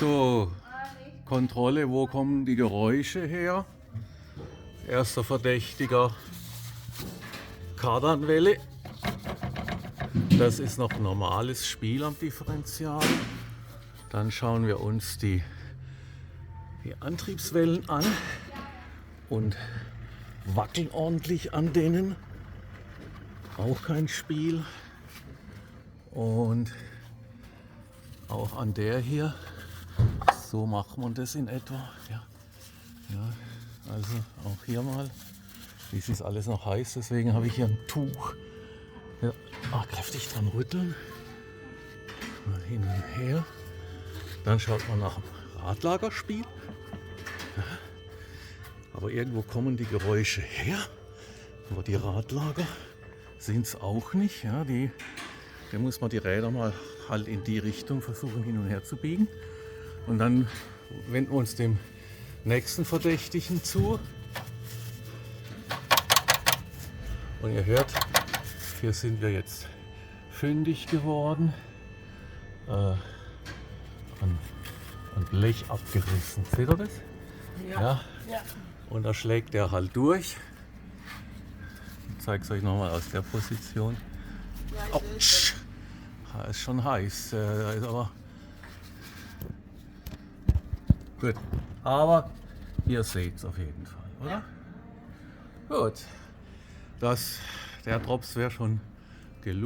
So, Kontrolle, wo kommen die Geräusche her? Erster Verdächtiger, Kardanwelle. Das ist noch ein normales Spiel am Differential. Dann schauen wir uns die Antriebswellen an und wackeln ordentlich an denen. Auch kein Spiel. Und auch an der hier. So macht man das in etwa. Ja. Also auch hier mal. Dies ist alles noch heiß, deswegen habe ich hier ein Tuch. Ja. Kräftig dran rütteln. Mal hin und her. Dann schaut man nach dem Radlagerspiel. Ja. Aber irgendwo kommen die Geräusche her. Aber die Radlager sind es auch nicht. Ja, da muss man die Räder mal halt in die Richtung versuchen hin und her zu biegen. Und dann wenden wir uns dem nächsten Verdächtigen zu. Und ihr hört, hier sind wir jetzt fündig geworden. Ein Blech abgerissen. Seht ihr das? Ja. Und da schlägt der halt durch. Ich zeige es euch nochmal aus der Position. Autsch! Ist schon heiß. Da ist aber gut. Aber ihr seht es auf jeden Fall, oder? Gut. Der Drops wäre schon gelungen.